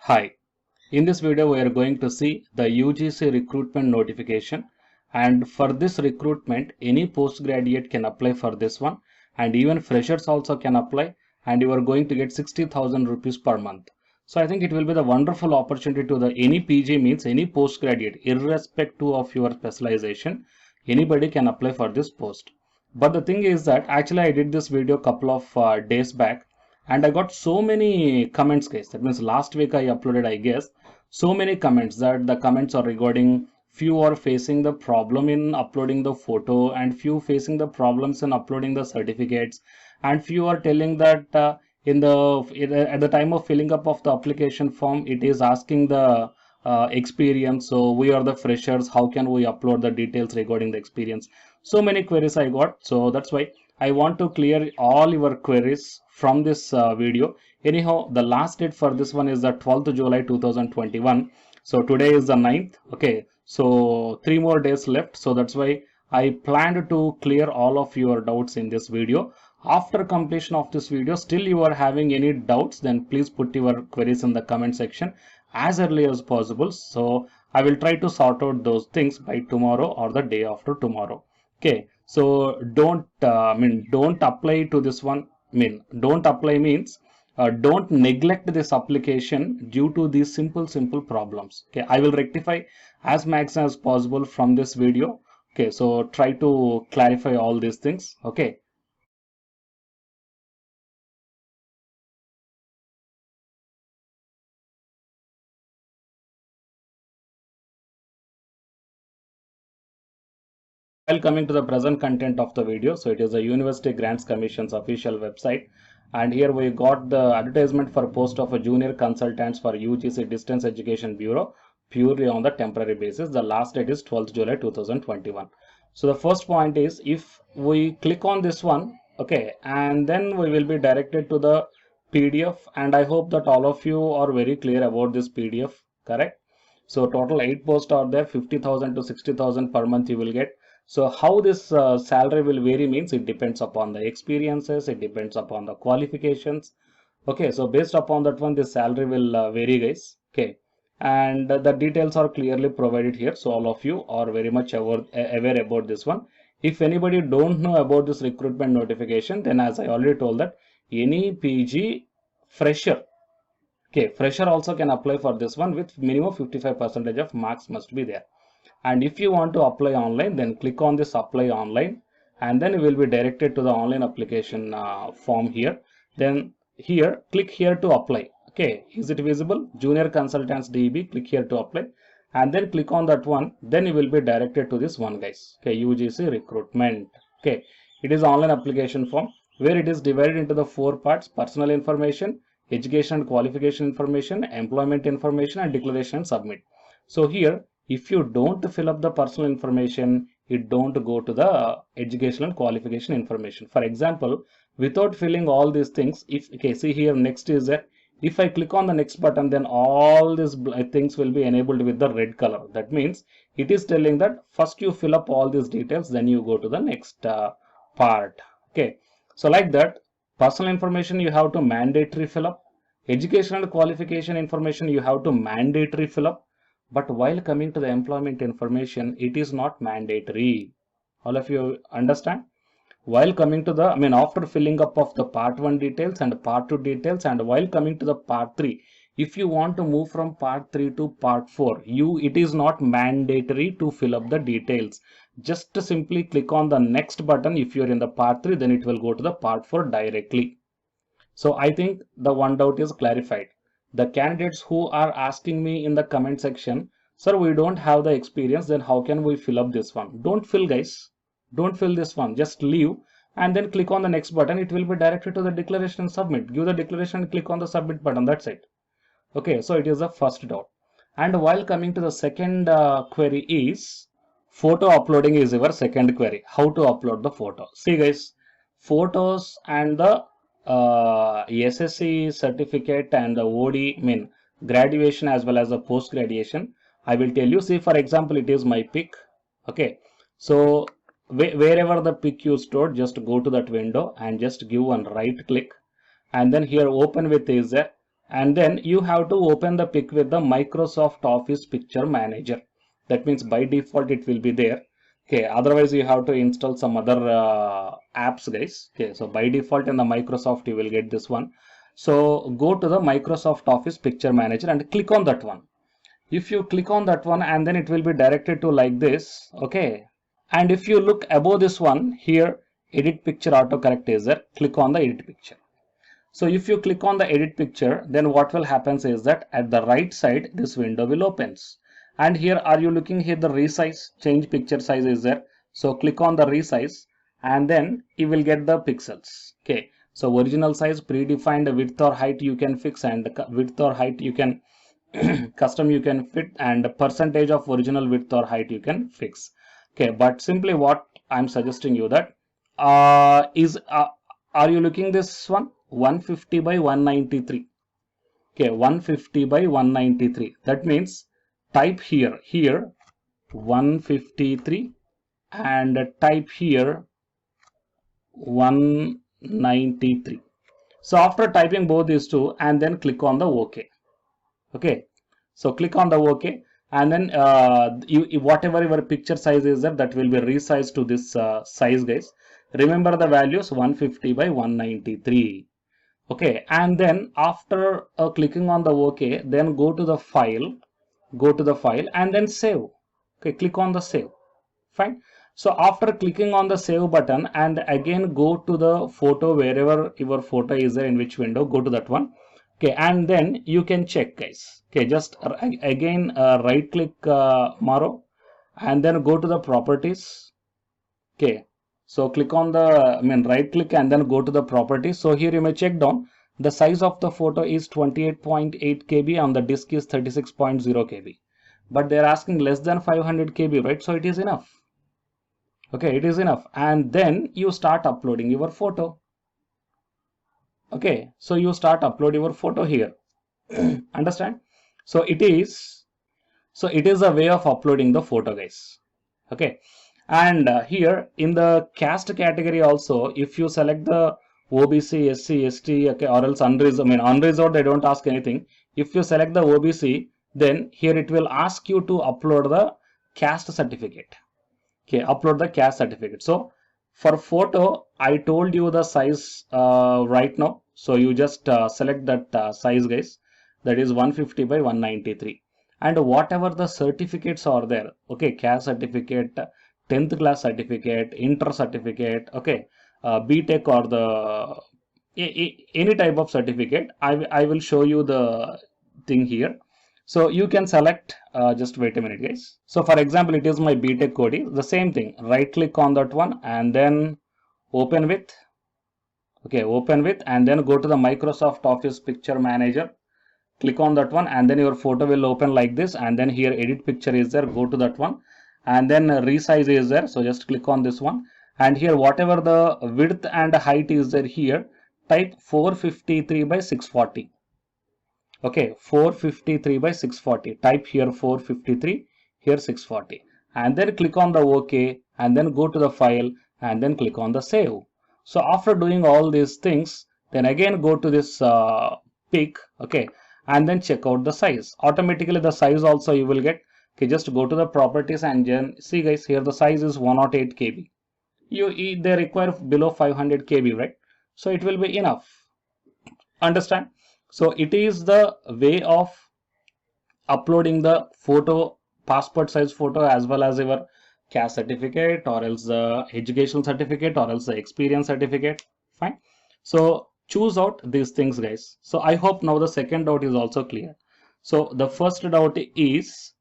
Hi, in this video we are going to see the UGC recruitment notification, and for this recruitment any postgraduate can apply for this one, and even freshers also can apply, and you are going to get 60,000 rupees per month. So I think it will be the wonderful opportunity to the any PG means any postgraduate irrespective of your specialization, anybody can apply for this post. But the thing is that actually I did this video couple of days back, and I got so many comments, guys. That means last week I uploaded, I guess, so many comments that the comments are regarding few are facing the problem in uploading the photo, and few facing the problems in uploading the certificates, and few are telling that at the time of filling up of the application form it is asking the experience. So we are the freshers, how can we upload the details regarding the experience? So many queries I got, so that's why I want to clear all your queries from this video. Anyhow, the last date for this one is the 12th July 2021. So today is the 9th. Okay, so 3 more days left. So that's why I planned to clear all of your doubts in this video. After completion of this video, still you are having any doubts, then please put your queries in the comment section as early as possible. So I will try to sort out those things by tomorrow or the day after tomorrow. Okay, so don't apply to this one. Don't apply means don't neglect this application due to these simple problems. Okay, I will rectify as max as possible from this video. Okay, so try to clarify all these things. Okay. While coming to the present content of the video, so it is the University Grants Commission's official website, and here we got the advertisement for post of a junior consultants for UGC Distance Education Bureau purely on the temporary basis. The last date is 12th July 2021. So the first point is, if we click on this one, okay, and then we will be directed to the PDF, and I hope that all of you are very clear about this PDF, correct? So total 8 posts are there, 50,000 to 60,000 per month you will get. So how this salary will vary means it depends upon the experiences, it depends upon the qualifications. Okay, so based upon that one, the salary will vary, guys. Okay, and the details are clearly provided here. So all of you are very much aware about this one. If anybody don't know about this recruitment notification, then as I already told that any PG fresher, okay, fresher also can apply for this one with minimum 55% of marks must be there. And if you want to apply online, then click on this apply online, and then you will be directed to the online application form here. Then here, click here to apply. Okay, is it visible? Junior Consultants DB, click here to apply, and then click on that one. Then you will be directed to this one, guys. Okay, UGC recruitment. Okay, it is online application form where it is divided into the 4 parts: personal information, education and qualification information, employment information, and declaration and submit. So here, if you don't fill up the personal information, you don't go to the educational qualification information. For example, without filling all these things, if, okay, see here, next is that if I click on the next button, then all these things will be enabled with the red color. That means it is telling that first you fill up all these details, then you go to the next part. Okay, so like that, personal information you have to mandatory fill up, educational qualification information you have to mandatory fill up. But while coming to the employment information, it is not mandatory. All of you understand? While coming to the, after filling up of the part 1 details and part 2 details, and while coming to the part 3, if you want to move from part 3 to part 4, it is not mandatory to fill up the details. Just simply click on the next button. If you're in the part 3, then it will go to the part 4 directly. So I think the one doubt is clarified. The candidates who are asking me in the comment section, sir, we don't have the experience, then how can we fill up this one? Don't fill, guys. Don't fill this one. Just leave and then click on the next button. It will be directed to the declaration and submit. Give the declaration and click on the submit button. That's it. Okay, so it is the first doubt. And while coming to the second query is, photo uploading is your second query. How to upload the photo? See, guys, photos and the SSC certificate and the OD, graduation as well as the post graduation, I will tell you. See, for example, it is my pic. Okay, so wherever the pic you stored, just go to that window and just give one right click, and then here open with is there, and then you have to open the pic with the Microsoft Office Picture Manager. That means by default it will be there. Okay, otherwise you have to install some other apps, guys. Okay, so by default in the Microsoft you will get this one. So go to the Microsoft Office Picture Manager and click on that one. If you click on that one, and then it will be directed to like this. Okay, and if you look above this one here, edit picture autocorrect is there. Click on the edit picture. So if you click on the edit picture, then what will happen is that at the right side this window will opens, and here are you looking here the resize, change picture size is there. So click on the resize, and then you will get the pixels. Okay, so original size, predefined width or height you can fix, and width or height you can custom you can fit, and percentage of original width or height you can fix. Okay, but simply what I'm suggesting you that are you looking this one 150 by 193. Okay, 150 by 193. That means type here 153 and type here 193. So after typing both these two, and then click on the OK. Okay, so click on the OK, and then whatever your picture size is there, that will be resized to this size, guys. Remember the values 150 by 193. Okay, and then after clicking on the OK, then go to the file, and then save. Okay, click on the save. Fine. So after clicking on the save button, and again go to the photo, wherever your photo is there, in which window, go to that one. Okay, and then you can check, guys. Okay, just again right click Maro, and then go to the properties. Okay, so click on the right click and then go to the properties. So here you may check down, the size of the photo is 28.8 KB, on the disk is 36.0 KB, but they are asking less than 500 KB, right? So it is enough. Okay, it is enough, and then you start uploading your photo. Okay, so you start upload your photo here. Understand? So it is a way of uploading the photo, guys. Okay, and here in the caste category also, if you select the OBC, SC, ST, okay, or else unreserved, unreserved they don't ask anything. If you select the OBC, then here it will ask you to upload the caste certificate. Okay, upload the caste certificate. So for photo, I told you the size right now. So you just select that size, guys. That is 150 by 193. And whatever the certificates are there, okay, caste certificate, 10th class certificate, inter certificate, okay, BTech or the any type of certificate, I will show you the thing here. So you can select, just wait a minute, guys. So for example, it is my BTech code, the same thing. Right click on that one and then open with. Okay, open with, and then go to the Microsoft Office Picture Manager. Click on that one, and then your photo will open like this, and then here edit picture is there. Go to that one, and then resize is there. So just click on this one, and here whatever the width and height is there, here type 453 by 640. Okay, 453 by 640. Type here 453, here 640, and then click on the OK, and then go to the file, and then click on the save. So after doing all these things, then again go to this pic, okay, and then check out the size. Automatically the size also you will get. Okay, just go to the properties and then see, guys, here the size is 108 KB. They require below 500 KB, right? So it will be enough. Understand? So it is the way of uploading the photo, passport size photo, as well as your caste certificate, or else the educational certificate, or else the experience certificate. Fine. So choose out these things, guys. So I hope now the second doubt is also clear. So the first doubt is,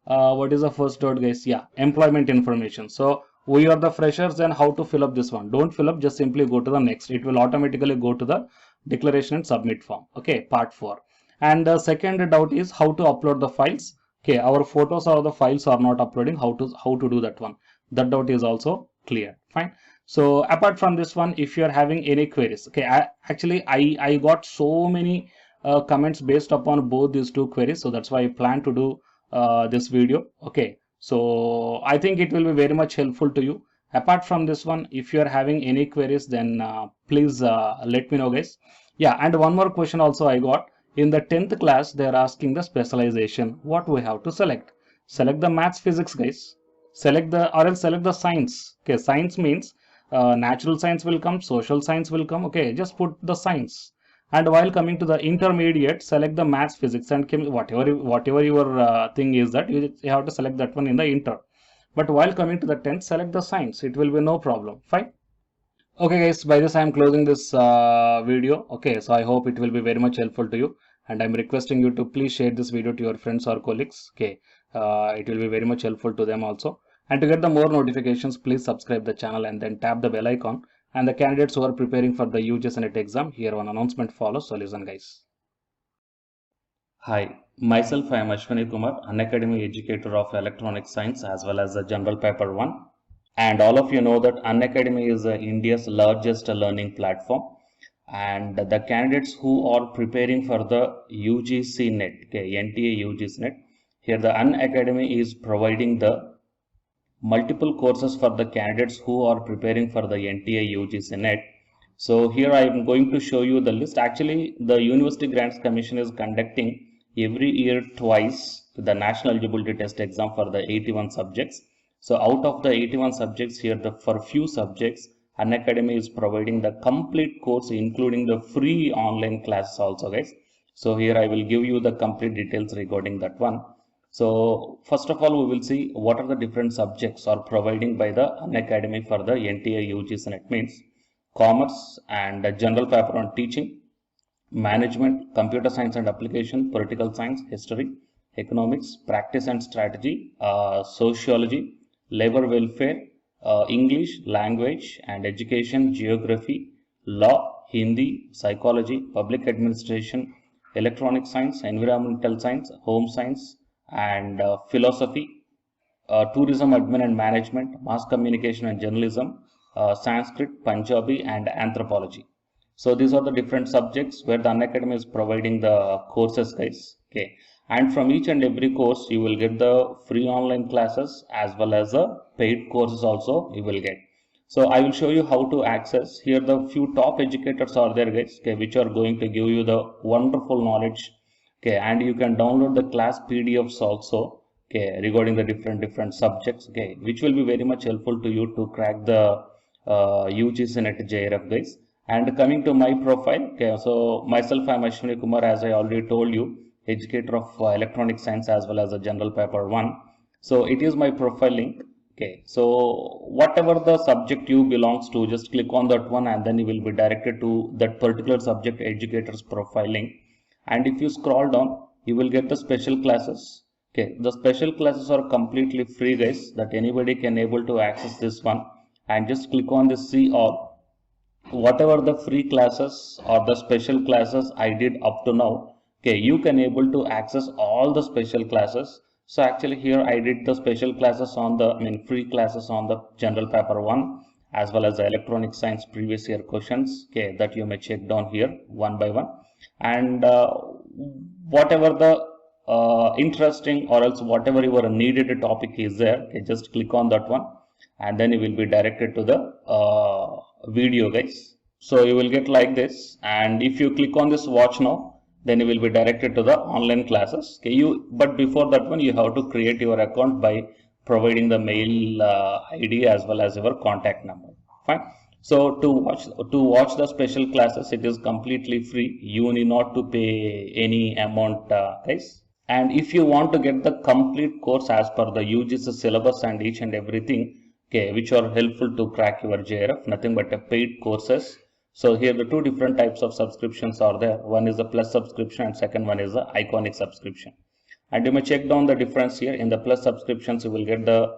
what is the first doubt, guys? Yeah, employment information. So we are the freshers, then how to fill up this one? Don't fill up, just simply go to the next. It will automatically go to the declaration and submit form. Okay, part 4. And the second doubt is how to upload the files. Okay, our photos or the files are not uploading. How to do that one? That doubt is also clear. Fine. So apart from this one, if you are having any queries, okay, I got so many comments based upon both these two queries, so that's why I plan to do this video. Okay, so I think it will be very much helpful to you. Apart from this one, if you are having any queries, then please let me know, guys. Yeah, and one more question also I got. In the 10th class, they are asking the specialization. What we have to select? Select the maths, physics, guys. Select the, or else select the science. Okay, science means natural science will come, social science will come. Okay, just put the science. And while coming to the intermediate, select the maths, physics, and whatever your thing is, that you have to select that one in the inter. But while coming to the 10th, select the science. It will be no problem. Fine. Okay guys, by this I am closing this video. Okay, so I hope it will be very much helpful to you, and I'm requesting you to please share this video to your friends or colleagues. Okay, it will be very much helpful to them also. And to get the more notifications, please subscribe the channel and then tap the bell icon. And the candidates who are preparing for the UGC NET exam, here one announcement follows. So listen guys. Hi, myself I am Ashwani Kumar, Unacademy educator of Electronic Science as well as the General Paper 1. And all of you know that Unacademy is India's largest learning platform, and the candidates who are preparing for the UGC NET, okay, NTA UGC NET, here the Unacademy is providing the multiple courses for the candidates who are preparing for the NTA UGC NET. So here I am going to show you the list. Actually, the University Grants Commission is conducting every year twice the National Eligibility Test exam for the 81 subjects. So out of the 81 subjects here, for few subjects, Unacademy is providing the complete course, including the free online classes also, guys. So here I will give you the complete details regarding that one. So first of all, we will see what are the different subjects are providing by the Unacademy for the NTA UGC NET. Means commerce and general paper on teaching, management, computer science and application, political science, history, economics, practice and strategy, sociology, labor welfare, English, language and education, geography, law, Hindi, psychology, public administration, electronic science, environmental science, home science and philosophy, tourism admin and management, mass communication and journalism, Sanskrit, Punjabi and anthropology. So these are the different subjects where the Unacademy is providing the courses, guys. Okay. And from each and every course, you will get the free online classes as well as the paid courses also you will get. So I will show you how to access. Here the few top educators are there, guys, okay, which are going to give you the wonderful knowledge. Okay, and you can download the class PDFs also, okay, regarding the different subjects, okay, which will be very much helpful to you to crack the UGC NET JRF, guys. And coming to my profile, okay, so myself I am Ashwani Kumar, as I already told you, educator of electronic science as well as a general paper 1. So it is my profile link. Okay, so whatever the subject you belongs to, just click on that one and then you will be directed to that particular subject educator's profile link. And if you scroll down, you will get the special classes. Okay, the special classes are completely free, guys, that anybody can able to access this one. And just click on the see all. Whatever the free classes or the special classes I did up to now, okay, you can able to access all the special classes. So actually here I did the special classes on the, free classes on the general paper 1 as well as the electronic science previous year questions, okay, that you may check down here one by one. And whatever the interesting or else whatever your needed topic is there, okay, just click on that one and then you will be directed to the video, guys. So you will get like this, and if you click on this watch now, then you will be directed to the online classes. Okay, but before that one, you have to create your account by providing the mail ID as well as your contact number. Fine. So to watch the special classes, it is completely free. You need not to pay any amount, guys. And if you want to get the complete course as per the UGC syllabus and each and everything, okay, which are helpful to crack your JRF, nothing but a paid courses. So here the two different types of subscriptions are there. One is the plus subscription and second one is the iconic subscription. And you may check down the difference here. In the plus subscriptions, you will get the,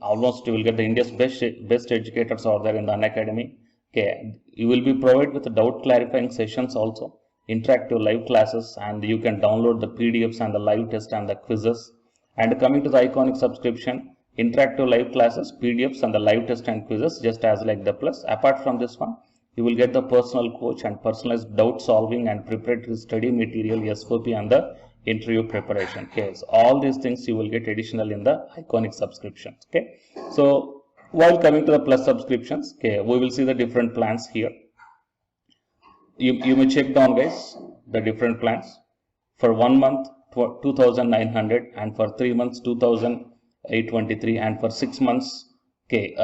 almost you will get the India's best educators are there in the Unacademy. Okay, you will be provided with doubt clarifying sessions also, interactive live classes, and you can download the PDFs and the live test and the quizzes. And coming to the iconic subscription, interactive live classes, PDFs and the live test and quizzes, just as like the plus. Apart from this one, you will get the personal coach and personalized doubt solving and preparatory study material, SOP and the interview preparation. Okay, so all these things you will get additional in the iconic subscription. Okay, so while coming to the plus subscriptions, okay, we will see the different plans here. You may check down, guys, the different plans. For 1 month 2,900, and for 3 months 2,823, and for 6 months, okay,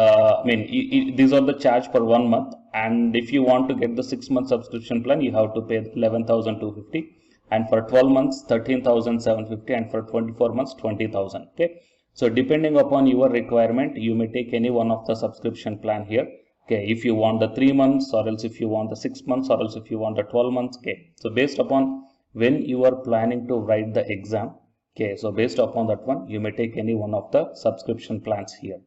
these are the charge for 1 month, and if you want to get the 6-month subscription plan, you have to pay 11,250, and for 12 months 13,750, and for 24 months 20,000. Okay, so depending upon your requirement, you may take any one of the subscription plan here. Okay, if you want the 3 months, or else if you want the 6 months, or else if you want the 12 months. Okay, so based upon when you are planning to write the exam, okay, so based upon that one, you may take any one of the subscription plans here.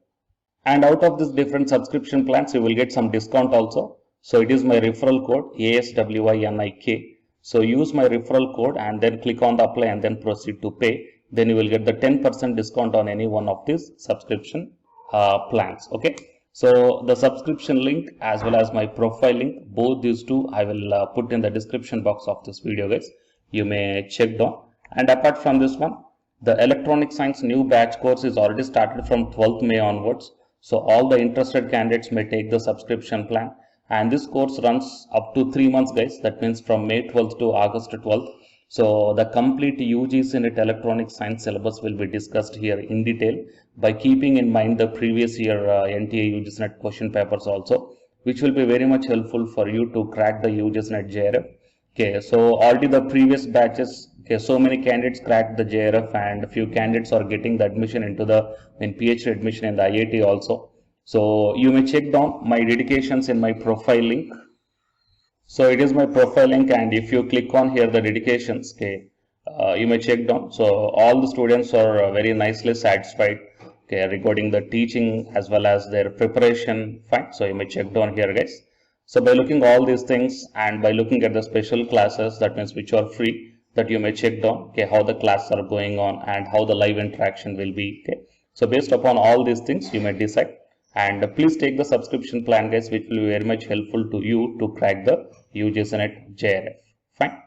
And out of this different subscription plans, you will get some discount also. So it is my referral code ASWINIK. So use my referral code and then click on the apply and then proceed to pay. Then you will get the 10% discount on any one of these subscription plans. Okay. So the subscription link as well as my profile link, both these two I will put in the description box of this video, guys. You may check down. And apart from this one, the electronic science new batch course is already started from 12th May onwards. So all the interested candidates may take the subscription plan, and this course runs up to 3 months, guys. That means from May 12th to August 12th. So the complete UGC NET electronic science syllabus will be discussed here in detail by keeping in mind the previous year NTA UGC NET question papers also, which will be very much helpful for you to crack the UGC NET JRF. Okay, so already the previous batches, okay, so many candidates cracked the JRF, and a few candidates are getting the admission into the PhD admission in the IIT also. So you may check down my dedications in my profile link. So it is my profile link, and if you click on here the dedications, okay, you may check down. So all the students are very nicely satisfied, okay, regarding the teaching as well as their preparation. Fine. So you may check down here, guys. So by looking all these things and by looking at the special classes, that means which are free, that you may check down, okay, how the classes are going on and how the live interaction will be. Okay, so based upon all these things, you may decide. And please take the subscription plan, guys, which will be very much helpful to you to crack the UGC NET JRF. Fine.